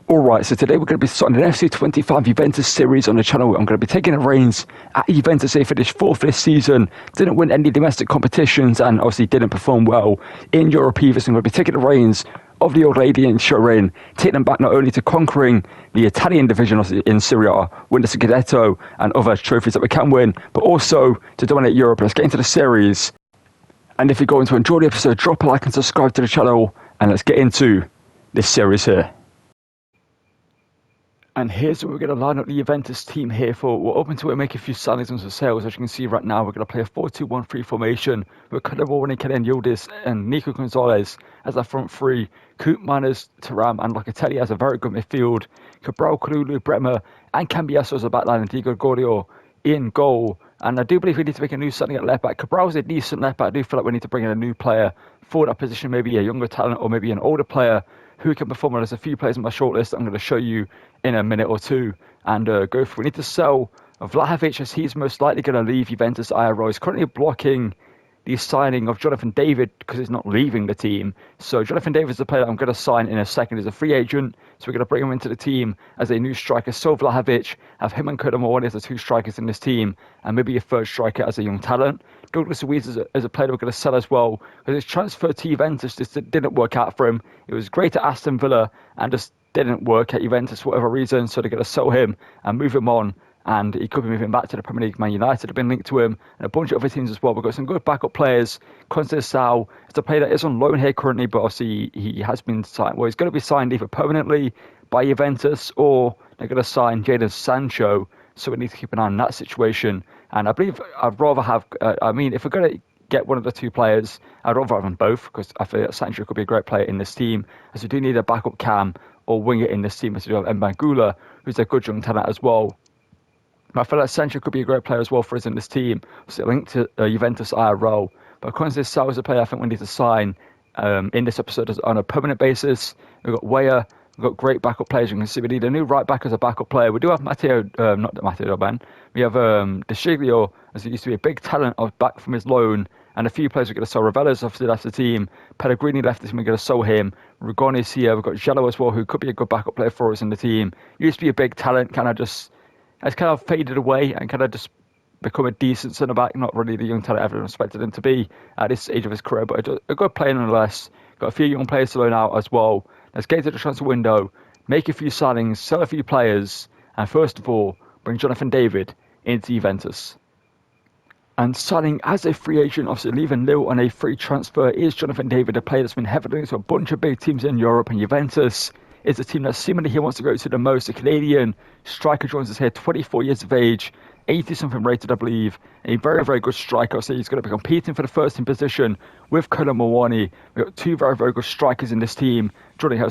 Alright, so today we're going to be starting an FC25 Juventus series on the channel. I'm going to be taking the reins at Juventus. They finished fourth this season, didn't win any domestic competitions, and obviously didn't perform well in Europe either. So I'm going to be taking the reins of the old lady in Turin, taking them back not only to conquering the Italian division in Serie A, win the Scudetto and other trophies that we can win, but also to dominate Europe. Let's get into the series. And if you're going to enjoy the episode, drop a like and subscribe to the channel, and let's get into this series here. And here's what we're going to line up the Juventus team here for. We're open to make a few signings and some sales. As you can see right now, we're going to play a 4-2-1-3 formation with Cannavaro, Ken Yildiz and Nico Gonzalez as our front three. Coop, Miners, Thuram and Locatelli has a very good midfield. Cabral, Kalulu, Bremer and Cambiasso as a backline, and Diego Gordio in goal. And I do believe we need to make a new signing at left back. Cabral's a decent left back. I do feel like we need to bring in a new player for that position, maybe a younger talent or maybe an older player who can perform. There's a few players on my shortlist I'm going to show you in a minute or two and go for. We need to sell Vlahovic, as he's most likely going to leave Juventus IRO. He's currently blocking the signing of Jonathan David because he's not leaving the team. So Jonathan David is the player that I'm going to sign in a second as a free agent. So we're going to bring him into the team as a new striker. So Vlahovic, have him and Cannavaro as the two strikers in this team, and maybe a third striker as a young talent. Douglas Luiz is a player that we're going to sell as well, because his transfer to Juventus just didn't work out for him. It was great at Aston Villa and just didn't work at Juventus for whatever reason. So they're going to sell him and move him on. And he could be moving back to the Premier League. Man United have been linked to him, and a bunch of other teams as well. We've got some good backup players. Conceição is a player that is on loan here currently, but obviously he has been signed. Well, he's going to be signed either permanently by Juventus or they're going to sign Jadon Sancho. So we need to keep an eye on that situation. And I believe I'd rather have, if we're going to get one of the two players, I'd rather have them both, because I feel that Sancho could be a great player in this team, as we do need a backup cam or winger in this team, as we do have Mbangula, who's a good young talent as well. I feel like Sancho could be a great player as well for us in this team. So linked to Juventus IRO. But Conceição is a player I think we need to sign in this episode on a permanent basis. We've got Weah. We've got great backup players. You can see we need a new right back as a backup player. We do have We have De Sciglio, as he used to be a big talent back from his loan. And a few players we're going to sell. Ravella's obviously left the team. Pellegrini left the team. We're going to sell him. Rigoni's here. We've got Gello as well, who could be a good backup player for us in the team. He used to be a big talent, has kind of faded away and kind of just become a decent centre back. Not really the young talent everyone expected him to be at this age of his career, but a good player nonetheless. Got a few young players to loan out as well. Let's get to the transfer window, make a few signings, sell a few players, and first of all, bring Jonathan David into Juventus. And signing as a free agent, obviously leaving Lille on a free transfer, is Jonathan David, a player that's been heavily linked to a bunch of big teams in Europe, and Juventus is the team that seemingly he wants to go to the most. The Canadian striker joins us here, 24 years of age, 80-something rated, I believe. A very, very good striker. So he's going to be competing for the first team position with Colin Mawani. We've got two very, very good strikers in this team. Jonathan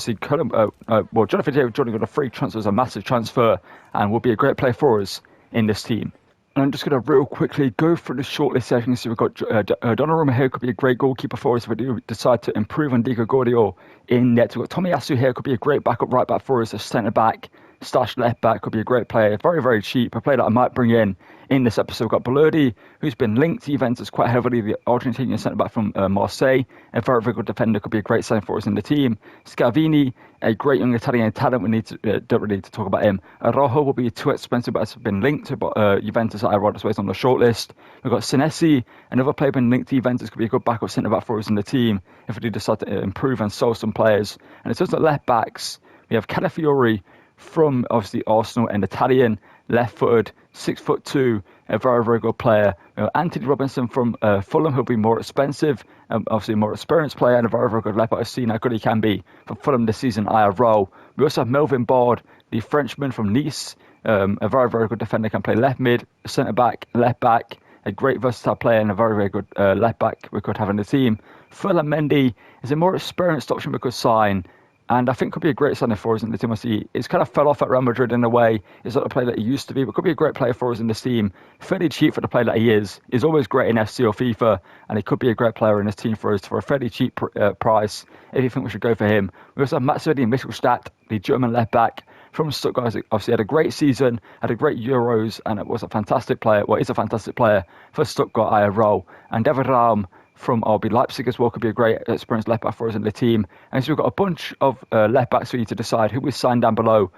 David joining on a free transfer is a massive transfer and will be a great player for us in this team. And I'm just going to real quickly go through the shortlist here. As you can see, we've got Donnarumma here, could be a great goalkeeper for us if we do decide to improve on Diego Gordio in net. We've got Tomiyasu here, could be a great backup right back for us, a centre back / left back, could be a great player. Very, very cheap. A player that I might bring in this episode. We've got Bellerdi, who's been linked to Juventus quite heavily, the Argentinian centre back from Marseille. A very, very good defender, could be a great sign for us in the team. Scavini, a great young Italian talent. We don't really need to talk about him. Araujo will be too expensive, but has been linked to Juventus at Irodas on the shortlist. We've got Senesi, another player been linked to Juventus, could be a good backup centre back for us in the team if we do decide to improve and sell some players. And it's just at left backs, we have Calafiori from obviously Arsenal, an Italian, left-footed, 6'2", a very, very good player. Anthony Robinson from Fulham, who'll be more expensive, obviously a more experienced player, and a very, very good left back. I've seen how good he can be for Fulham this season, IRL. We also have Melvin Bard, the Frenchman from Nice, a very, very good defender, can play left mid, centre back, left back, a great versatile player and a very, very good left back we could have in the team. Ferland Mendy is a more experienced option we could sign, and I think could be a great signing for us in the team. It's kind of fell off at Real Madrid in a way. He's not the player that he used to be, but could be a great player for us in this team. Fairly cheap for the player that he is. He's always great in FC or FIFA, and he could be a great player in this team for us for a fairly cheap price if you think we should go for him. We also have Maximilian Mittelstadt, the German left back from Stuttgart. Obviously had a great season, had a great Euros, and it was a fantastic player. Well, he's a fantastic player for Stuttgart IRL. And David Raum from RB Leipzig as well. Could be a great experienced left back for us in the team. And so we've got a bunch of left backs for you to decide who we sign down below.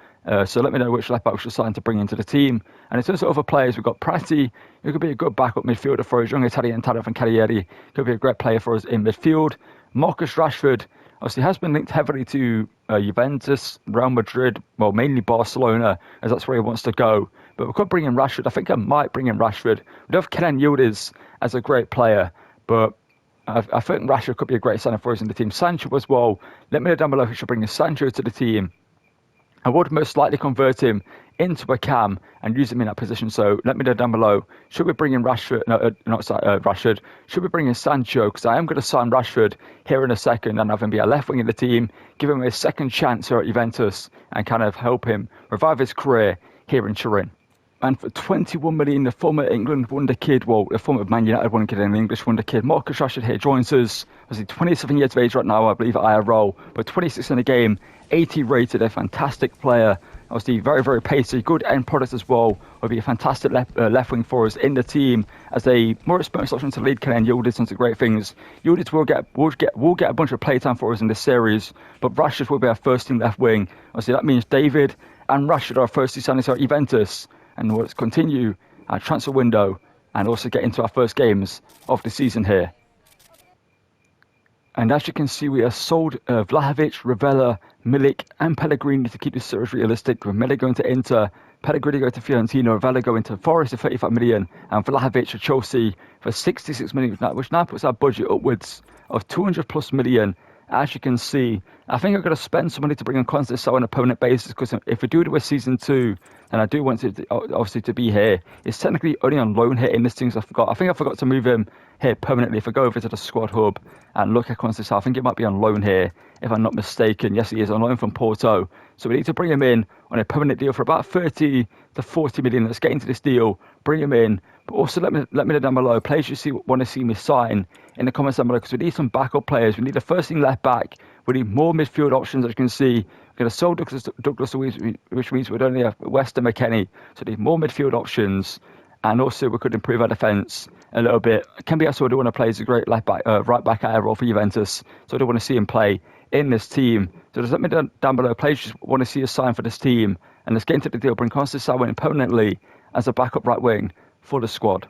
So let me know which left back we should sign to bring into the team. And in terms of other players, we've got Prati, who could be a good backup midfielder for us. Young Italian talent from Cagliari, could be a great player for us in midfield. Marcus Rashford, obviously has been linked heavily to Juventus, Real Madrid, well, mainly Barcelona, as that's where he wants to go. But we could bring in Rashford. I think I might bring in Rashford. We do have Kenan Yildiz as a great player, but I think Rashford could be a great signing for us in the team. Sancho as well. Let me know down below if we should bring Sancho to the team. I would most likely convert him into a cam and use him in that position. So let me know down below. Should we bring in Rashford? No, not Rashford. Should we bring in Sancho? Because I am going to sign Rashford here in a second and have him be a left wing in the team, give him a second chance here at Juventus and kind of help him revive his career here in Turin. And for 21 million, the former England wonder kid, well, the former Man United wonder kid and the English wonder kid, Marcus Rashford here joins us. Obviously 27 years of age right now, I believe, at IRL, but 26 in the game, 80 rated, a fantastic player. Obviously very, very pacey, good end product as well. Will be a fantastic left wing for us in the team as a more experienced option to lead Kenan Yildiz into great things. Yildiz will get a bunch of playtime for us in this series, but Rashford will be our first team left wing. Obviously that means David and Rashford are our first two signings at Juventus. And we'll continue our transfer window and also get into our first games of the season here. And as you can see, we have sold Vlahovic, Ravella, Milik and Pellegrini to keep this series realistic, with Milik going to Inter, Pellegrini going to Fiorentina, Ravella going to Forest for 35 million and Vlahovic to Chelsea for 66 million, which now puts our budget upwards of 200 plus million. As you can see, I think I'm going to spend some money to bring on Constance on a permanent basis, because if we do it with season 2, then I do want it to, obviously to be here. It's technically only on loan here in this thing, so I think I forgot to move him here permanently. If I go over to the squad hub and look at Constance, I think it might be on loan here, if I'm not mistaken. Yes, he is on loan from Porto. So we need to bring him in on a permanent deal for about 30 to 40 million. Let's get into this deal, bring him in. But also let me know down below, players you want to see me sign in the comments down below, because we need some backup players. We need a first team left back. We need more midfield options, as you can see. We're going to sell Douglas Luiz, which means we'd only have Weston McKennie. So we need more midfield options. And also we could improve our defence a little bit. Cambiasso, I do want to play as a great left back, right back at role for Juventus. So I do want to see him play in this team. So just let me know down below, players you want to see a sign for this team. And let's get into the deal. Bring Constance in permanently as a backup right wing for the squad.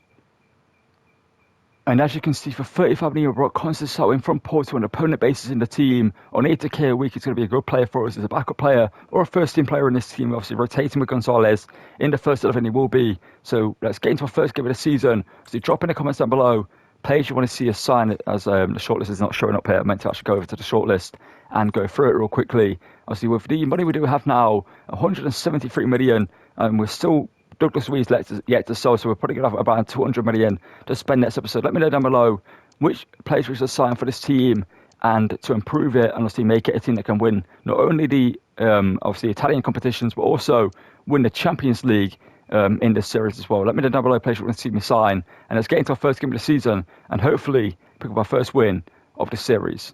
And as you can see, for 35 million, we brought Constance in from Porto on a permanent basis in the team. On 80k a week, he's going to be a good player for us as a backup player or a first team player in this team. Obviously, rotating with Gonzalez in the first 11, he will be. So let's get into our first game of the season. So drop in the comments down below players you want to see us sign, as the shortlist is not showing up here. I meant to actually go over to the shortlist and go through it real quickly. Obviously, with the money we do have now, 173 million, and we're still Douglas Luiz yet to sell, so we're probably going to have about 200 million to spend next episode. Let me know down below which players we should sign for this team and to improve it and obviously make it a team that can win not only the obviously Italian competitions, but also win the Champions League in this series as well. Let me know down below players you want to see me sign, and let's get into our first game of the season and hopefully pick up our first win of the series.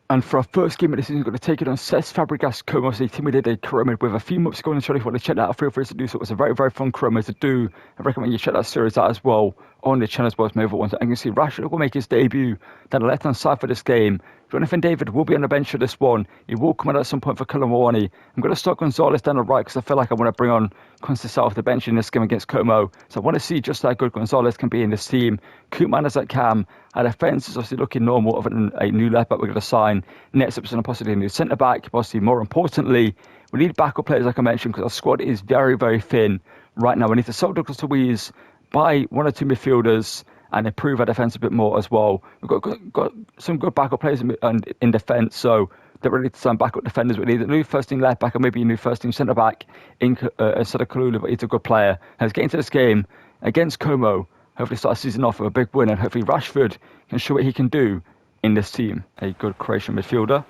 And for our first game of the season, we're going to take it on Cesc Fabregas Como. So the team we did a career with a few months ago on the channel. If you want to check that out, feel free to do so. It's a very, very fun career to do. I recommend you check that series out as well on the channel as well as my other ones. And you can see Rashford will make his debut down the left-hand side for this game. Jonathan David will be on the bench for this one. He will come out at some point for Colomwani. I'm going to start Gonzalez down the right because I feel like I want to bring on Constance off the bench in this game against Como. So I want to see just how good Gonzalez can be in this team. Koopman is at cam. Our defence is obviously looking normal, other than a new left back we're going to sign next episode, and possibly a new centre back. Obviously, more importantly, we need backup players, like I mentioned, because our squad is very, very thin right now. We need to sell Douglas Luiz, buy one or two midfielders, and improve our defence a bit more as well. We've got some good backup players in defence, so don't really need to sign backup defenders. We need a new first team left back, or maybe a new first team centre back instead of Kalulu, but he's a good player. And let's get into this game against Como. Hopefully start the season off with a big win, and hopefully Rashford can show what he can do in this team. A good Croatian midfielder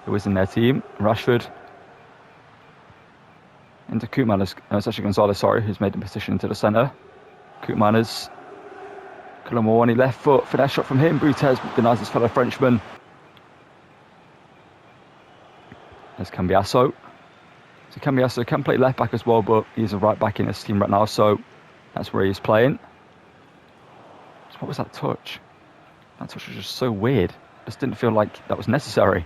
who is in their team. Rashford into Koopman. It's actually Gonzalez, who's made the position into the centre. Koopman is Colomwani, left foot, finesse shot from him. Butez denies his fellow Frenchman. There's Cambiasso. So Cambiasso can play left back as well, but he's a right back in this team right now, so that's where he's playing. So what was that touch? That touch was just so weird. Just didn't feel like that was necessary.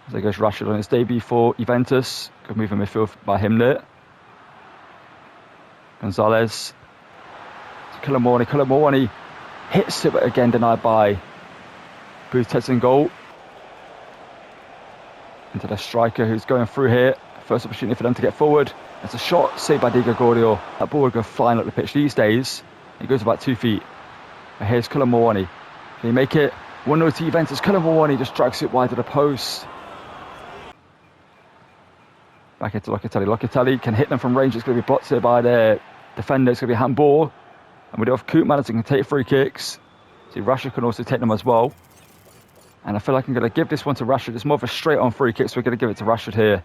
As there goes Rashford on his debut for Juventus. Good move in midfield by him there. Gonzalez. Colomwani hits it, but again denied by Busquets in goal. Into the striker who's going through here. First opportunity for them to get forward. It's a shot saved by Diego Gordio. That ball would go flying up the pitch these days. It goes about 2 feet. But here's Colomwani. Can he make it? 1-0 to Juventus. Colomwani just drags it wide to the post. Back into Locatelli. Locatelli can hit them from range. It's going to be blocked here by their defender. It's going to be a handball. And we do have Koopman who can take free kicks. See, Rashford can also take them as well. And I feel like I'm going to give this one to Rashford. It's more of a straight on free kick, so we're going to give it to Rashford here.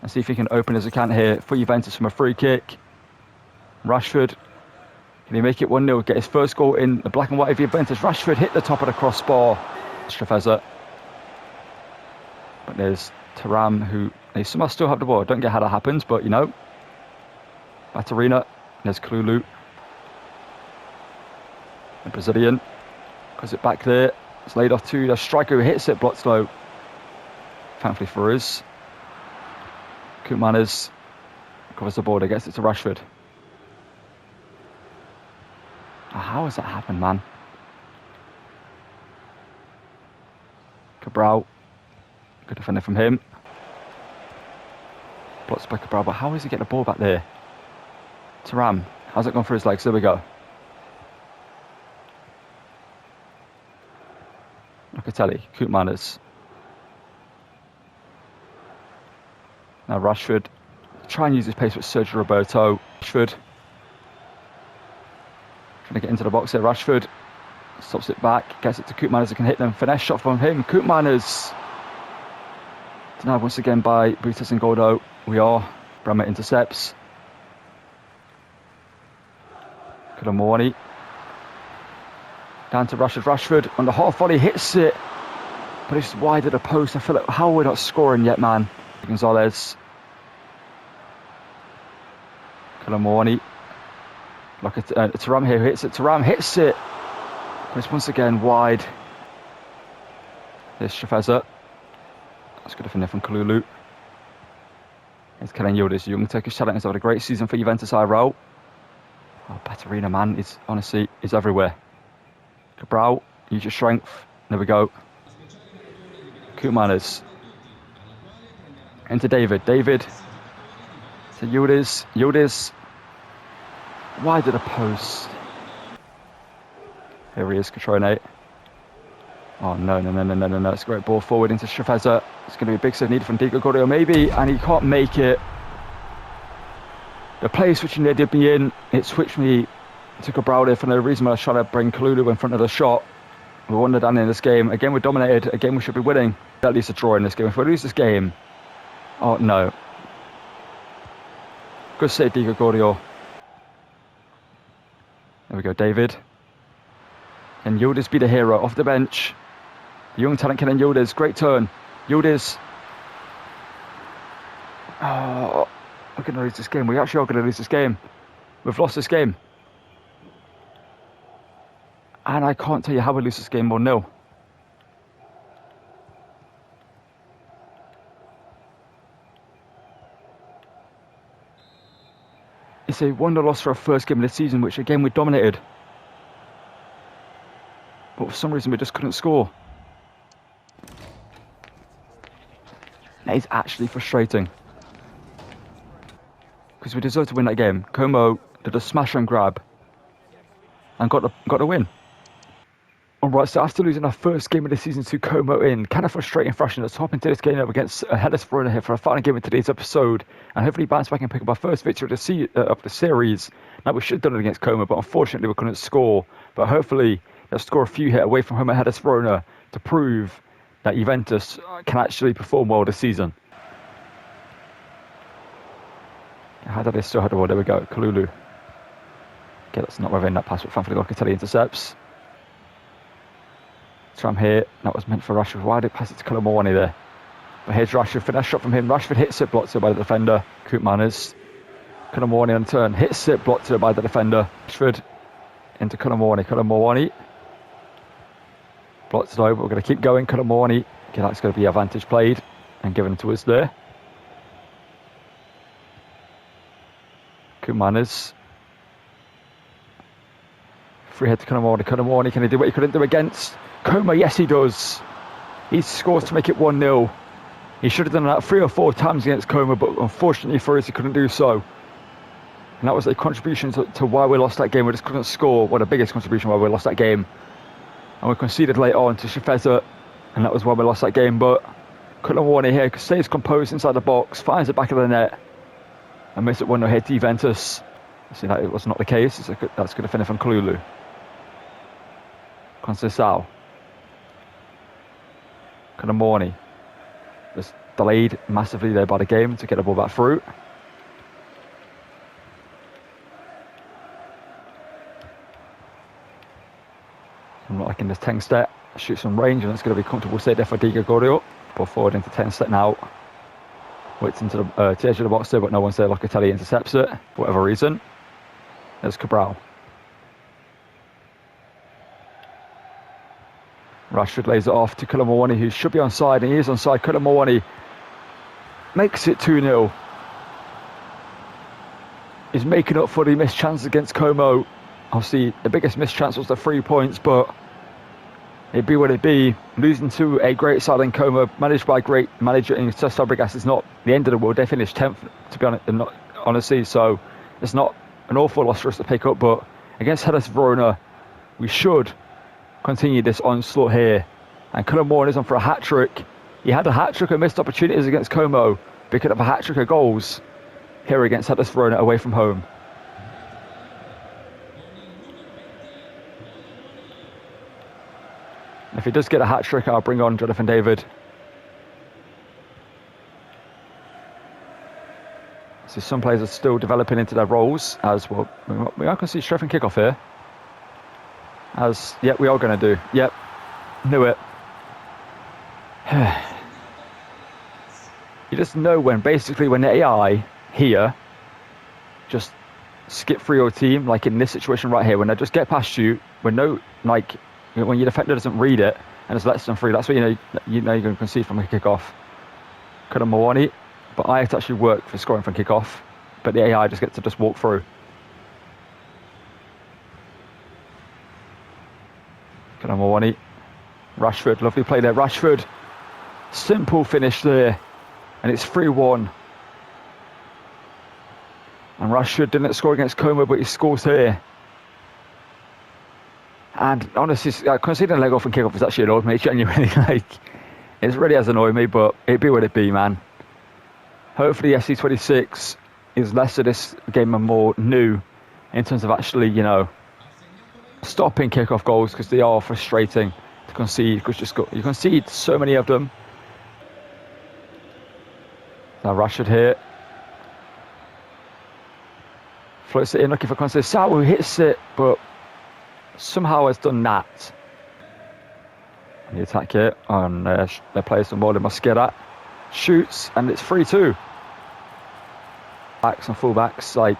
And see if he can open his account here for Juventus from a free kick. Rashford. Can he make it 1-0? Get his first goal in the black and white of Juventus. Rashford hit the top of the crossbar. Strefeza. But there's Thuram, who they somehow still have the ball. I don't get how that happens, but you know. Batarina. There's Kululu. The Brazilian. Goes it back there. It's laid off to the striker who hits it, blocked low. Thankfully for us. Koopman covers the border, gets it to Rashford. Oh, how has that happened, man? Cabral. Good defender from him. Blocks by Cabral, but how does he get the ball back there? Thuram. How's it gone for his legs? There we go. Locatelli, Koopman. Now Rashford. Try and use his pace with Sergio Roberto. Rashford. Trying to get into the box here. Rashford stops it back. Gets it to Koopman who can hit them. Finesse shot from him. Koopman denied once again by Busquets and Gordo. We are. Bremer intercepts. Colomwani. Down to Rashford. Rashford on the hot volley hits it, but it's wide of the post. I feel like how are we not scoring yet, man? Gonzalez. Colomwani. Look at Thuram here who hits it. Thuram hits it, but it's once again wide. There's Strefeza. That's good defender from Kululu. Here's Kenan Yildiz, young Turkish talent. He's had a great season for Juventus IRL. Oh, Batarina, man, is honestly is everywhere. Cabral, use your strength. There we go. Koopman into David. David to Yildiz. Yildiz wide of the post. Here he is, Catrone. Oh, no. It's a great ball forward into Strefeza. It's going to be a big save needed from Diego Gordio, maybe, and he can't make it. The play switching there did me in. It switched me to Cabral there for no reason when I was trying to bring Kululu in front of the shot. We wanted down in this game. Again, we're dominated. Again, we should be winning. At least a draw in this game. If we lose this game, oh no. Good save, Diego Gordio. There we go, David. And Yildiz be the hero off the bench. The young talent Kenan Yildiz. Great turn. Yildiz. Oh, we're going to lose this game. We actually are going to lose this game. We've lost this game. And I can't tell you how we lose this game 1-0. It's a 1-0 loss for our first game of the season, which again we dominated. But for some reason we just couldn't score. That is actually frustrating. Because we deserve to win that game. Como did a smash and grab and got the win. Alright, so after losing our first game of the season to Como in kind of frustrating fashion, let's hop into this game up against Hellas Verona here for a final game of today's episode and hopefully bounce back and pick up our first victory of the series. Now, we should have done it against Como, but unfortunately we couldn't score. But hopefully they'll score a few here away from home at Hellas Verona to prove that Juventus can actually perform well this season. How did they still have the ball? There we go, Kululu. Okay, that's not within that pass, but thankfully Locatelli intercepts. Thuram here, that was meant for Rashford. Why did it pass it to Colomwani there? But here's Rashford, finesse shot from him. Rashford hits it, blocked it by the defender. Koopman Colomwani on turn, hits it, blocked it by the defender. Rashford into Colomwani. Blocked it over. We're going to keep going. Colomwani. Okay, that's going to be advantage played and given to us there. Good manners. Free head to Colomwani. Can he do what he couldn't do against Como? Yes, he does. He scores to make it 1-0. He should have done that 3 or 4 times against Como, but unfortunately for us, he couldn't do so. And that was a contribution to why we lost that game. We just couldn't score. Well, the biggest contribution why we lost that game. And we conceded late on to Shafeza, and that was why we lost that game. But Colomwani here stays composed inside the box, finds the back of the net, and makes it 1-0 here to Juventus. See, that it was not the case. That's going to finish from Kalulu. Conceição. Colomwani. Just delayed massively there by the game to get the ball back through. I'm not liking this 10 step. Shoot some range, and it's going to be comfortable stay there for Di Gregorio. Ball forward into 10 step now. Waits into the edge of the box there, but no one's there. Locatelli intercepts it for whatever reason. There's Cabral. Rashford lays it off to Colomwani, who should be onside, and he is onside. Colomwani makes it 2-0. He's making up for the missed chances against Como. Obviously, the biggest missed chance was the 3 points, but it'd be what it be. Losing to a great side in Como, managed by a great manager in Cesc Fabregas, is not the end of the world. They finished 10th, to be honest, honestly, so it's not an awful loss for us to pick up, but against Hellas Verona, we should continue this onslaught here. And Colomwani is on for a hat-trick. He had a hat-trick of missed opportunities against Como, but he could have a hat-trick of goals here against Hellas Verona away from home. If he does get a hat-trick, I'll bring on Jonathan David. So some players are still developing into their roles as well. We are going to see strength and kick-off here. Yep, we are going to do. Yep, knew it. You just know when the AI here just skip through your team, like in this situation right here, when they just get past you, when your defender doesn't read it and just lets them through, that's when you know you're going to concede from a kick-off. Colomwani, but I have to actually work for scoring from kick-off, but the AI just gets to just walk through. Colomwani, Rashford, lovely play there. Rashford, simple finish there, and it's 3-1. And Rashford didn't score against Como, but he scores here. And honestly, conceding a leg off and kick off has actually annoyed me, genuinely. It really has annoyed me, but it be what it be, man. Hopefully SC26 is less of this game and more new in terms of actually, stopping kick-off goals, because they are frustrating to concede, because you concede so many of them. Now Rashford here. Floats it in, looking for Conceição, who hits it, but somehow has done that. The attack here on their players from Molde Mosquera. Shoots, and it's 3-2. Backs and fullbacks,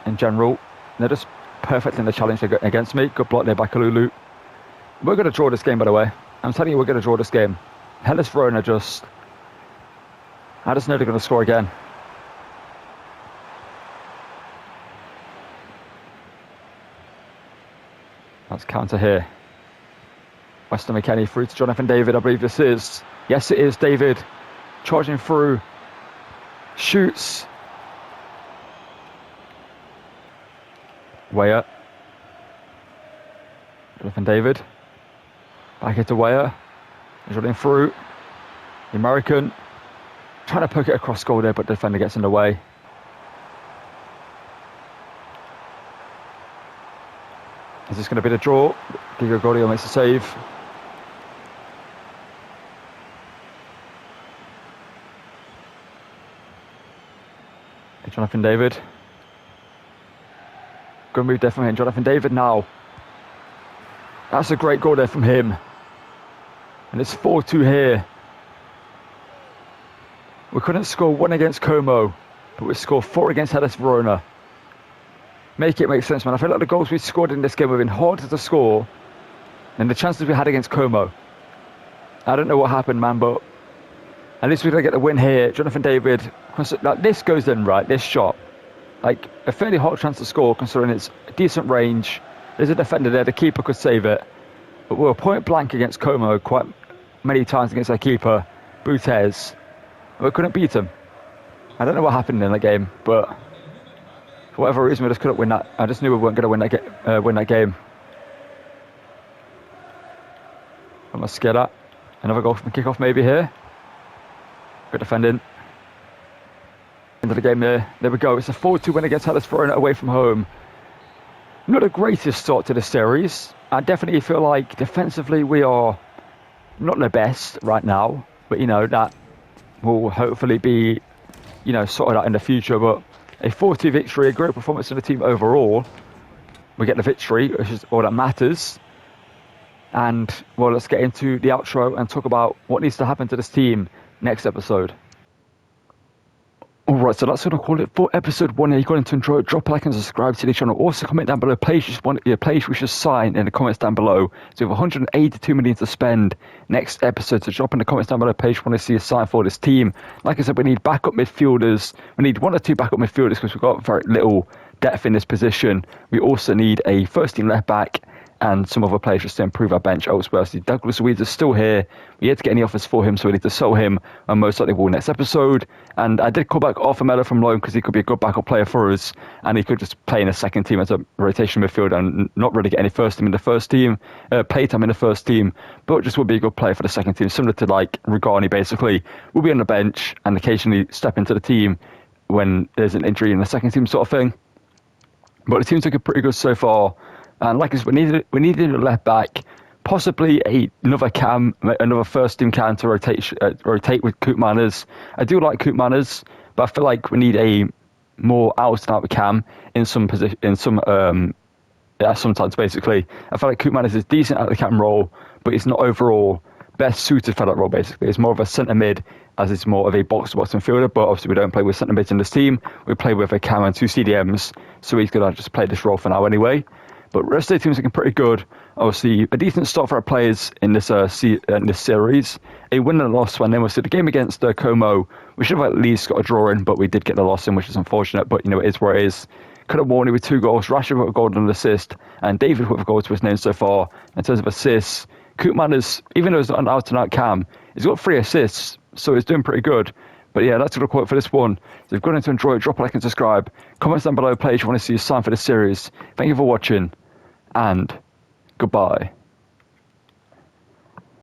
in general, they're just perfect in the challenge against me. Good block there by Kalulu. We're going to draw this game, by the way. I'm telling you, we're going to draw this game. Hellas Verona I just know they're going to score again. That's counter here. Weston McKennie through to Jonathan David, I believe this is. Yes, it is David. Charging through. Shoots. Weyer. Jonathan David. Back into Weyer. He's running through. The American. Trying to poke it across goal there, but the defender gets in the way. Is this going to be the draw? Di Gregorio makes a save. Jonathan David. Good move there from him. Jonathan David now. That's a great goal there from him. And it's 4-2 here. We couldn't score 1 against Como, but we scored 4 against Hellas Verona. make it make sense, man. I feel like the goals we scored in this game have been harder to score than the chances we had against Como. I don't know what happened, man, but at least we're going to get the win here. Jonathan David, like, this goes in, right? This shot, like a fairly hard chance to score considering it's a decent range. There's a defender there. The keeper could save it. But we were point blank against Como quite many times against our keeper, Butez. We couldn't beat him. I don't know what happened in the game, but for whatever reason, we just couldn't win that. I just knew we weren't going to win that game. I'm going to scare that. Another goal from the kickoff maybe here. Good defending. Into the game there. There we go. It's a 4-2 win against Huddersfield away from home. Not the greatest start to the series. I definitely feel like defensively we are not the best right now. But, you know, that will hopefully be, you know, sorted out in the future. But a 4-2 victory, a great performance of the team overall. We get the victory, which is all that matters. And, well, let's get into the outro and talk about what needs to happen to this team next episode. Alright, so that's going to call it for episode 1. If you're going to enjoy it, drop a like and subscribe to the channel. Also comment down below, place we should sign in the comments down below. So we have 182 million to spend next episode. So drop in the comments down below, page want to see a sign for this team. Like I said, we need backup midfielders. We need 1 or 2 backup midfielders because we've got very little depth in this position. We also need a first team left back and some other players just to improve our bench elsewhere. So Douglas Luiz is still here. We had to get any offers for him, so we need to sell him, and most likely will next episode. And I did call back Arthur Melo from loan because he could be a good backup player for us, and he could just play in a second team as a rotation midfielder and not really get any first team in the first team, playtime in the first team, but just would be a good player for the second team, similar to like Regani basically. Will be on the bench and occasionally step into the team when there's an injury in the second team sort of thing. But the team's looking pretty good so far. And like I said, we needed a left back, possibly another cam, another first team cam to rotate with Koopmeiners. I do like Koopmeiners, but I feel like we need a more out and out cam in some position, sometimes basically. I feel like Koopmeiners is decent at the cam role, but he's not overall best suited for that role basically. It's more of a centre mid, as it's more of a box-to-box midfielder, but obviously we don't play with centre mids in this team. We play with a cam and 2 CDMs, so he's going to just play this role for now anyway. But the rest of the team's looking pretty good. Obviously, a decent start for our players in this series. A win and a loss one. Then we'll see the game against Como. We should have at least got a draw in, but we did get the loss in, which is unfortunate. But, you know, it is where it is. Could have won it with 2 goals. Rashford with a goal and an assist. And David with a goal to his name so far. In terms of assists, Koopmeiners, even though he's not an out-and-out cam, he's got 3 assists. So he's doing pretty good. But yeah, that's going to call it for this one. So if you've got to enjoy it, drop a like and subscribe. Comments down below, please, if you want to see a sign for this series. Thank you for watching. And goodbye.